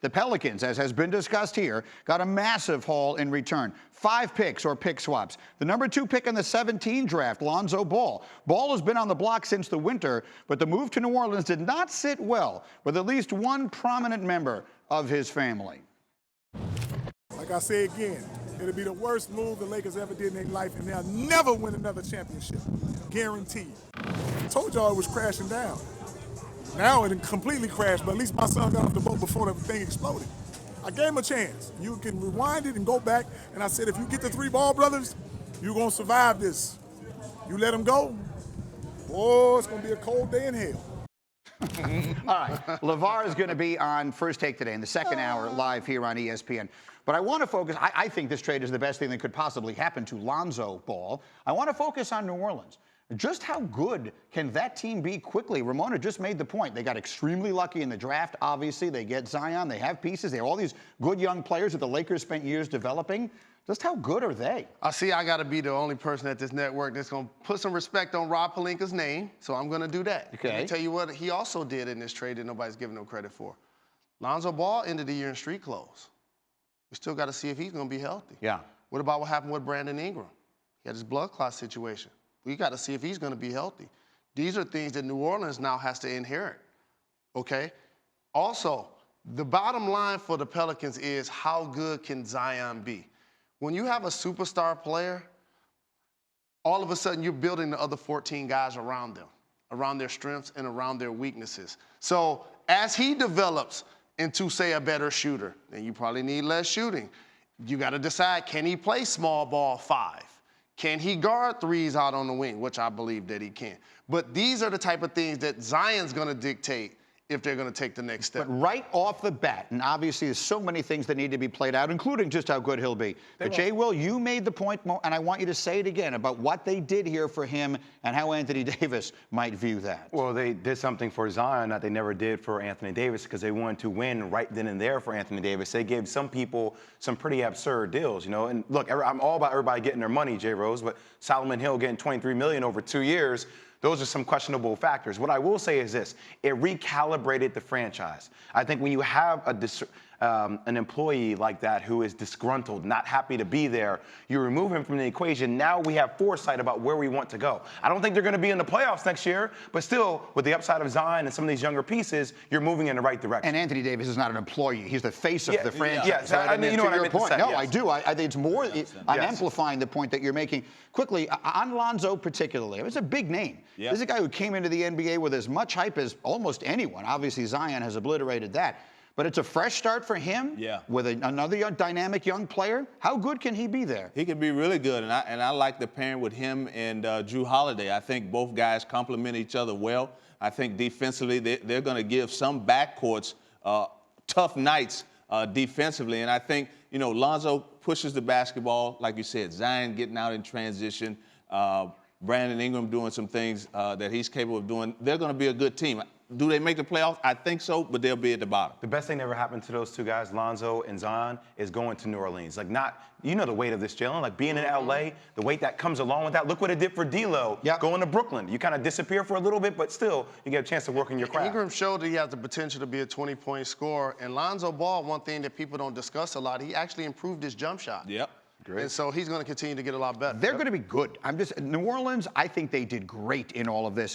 The Pelicans, as has been discussed here, got a massive haul in return. 5 picks or pick swaps. The number 2 pick in the 17 draft, Lonzo Ball. Ball has been on the block since the winter, but the move to New Orleans did not sit well with at least one prominent member of his family. Like I say again, it'll be the worst move the Lakers ever did in their life, and they'll never win another championship. Guaranteed. I told y'all it was crashing down. Now it completely crashed, but at least my son got off the boat before the thing exploded. I gave him a chance. You can rewind it and go back, and I said, if you get the 3 Ball brothers, you're going to survive this. You let them go, boy, it's going to be a cold day in hell. All right, LeVar is going to be on First Take today in the second hour live here on ESPN. But I want to focus, I think this trade is the best thing that could possibly happen to Lonzo Ball. I want to focus on New Orleans. Just how good can that team be quickly? Ramona just made the point. They got extremely lucky in the draft, obviously. They get Zion. They have pieces. They have all these good young players that the Lakers spent years developing. Just how good are they? I got to be the only person at this network that's going to put some respect on Rob Pelinka's name, so I'm going to do that. Okay. Let me tell you what he also did in this trade that nobody's giving him credit for. Lonzo Ball ended the year in street clothes. We still got to see if he's going to be healthy. Yeah. What about what happened with Brandon Ingram? He had his blood clot situation. We got to see if he's going to be healthy. These are things that New Orleans now has to inherit, okay? Also, the bottom line for the Pelicans is how good can Zion be? When you have a superstar player, all of a sudden you're building the other 14 guys around them, around their strengths and around their weaknesses. So as he develops into, say, a better shooter, then you probably need less shooting. You got to decide, can he play small ball 5? Can he guard threes out on the wing, which I believe that he can. But these are the type of things that Zion's going to dictate if they're going to take the next step. But right off the bat, and obviously there's so many things that need to be played out, including just how good he'll be. But Jay Will, you made the point, and I want you to say it again, about what they did here for him and how Anthony Davis might view that. Well, they did something for Zion that they never did for Anthony Davis because they wanted to win right then and there for Anthony Davis. They gave some people some pretty absurd deals, you know. And look, I'm all about everybody getting their money, Jay Rose, but Solomon Hill getting $23 million over 2 years, those are some questionable factors. What I will say is this: it recalibrated the franchise. I think when you have an employee like that who is disgruntled, not happy to be there, you remove him from the equation. Now we have foresight about where we want to go. I don't think they're going to be in the playoffs next year, but still, with the upside of Zion and some of these younger pieces, you're moving in the right direction. And Anthony Davis is not an employee. He's the face of the franchise. Yes, Right? I mean, you know what I meant to say. No, Yes. I do. I think it's more, I'm amplifying the point that you're making. Quickly, on Lonzo particularly, it's a big name. Yeah. This is a guy who came into the NBA with as much hype as almost anyone. Obviously, Zion has obliterated that. But it's a fresh start for him with another young, dynamic young player. How good can he be there? He can be really good, and I like the pairing with him and Drew Holiday. I think both guys complement each other well. I think defensively they're going to give some backcourts tough nights defensively, and I think, you know, Lonzo pushes the basketball, like you said, Zion getting out in transition, Brandon Ingram doing some things that he's capable of doing. They're going to be a good team. Do they make the playoffs? I think so, but they'll be at the bottom. The best thing that ever happened to those two guys, Lonzo and Zion, is going to New Orleans. Like, you know the weight of this, Jalen. Like, being in L.A., the weight that comes along with that. Look what it did for D'Lo going to Brooklyn. You kind of disappear for a little bit, but still, you get a chance to work in your craft. Ingram showed that he has the potential to be a 20-point scorer. And Lonzo Ball, one thing that people don't discuss a lot, he actually improved his jump shot. Yep. Great. And so he's going to continue to get a lot better. They're going to be good. New Orleans, I think they did great in all of this.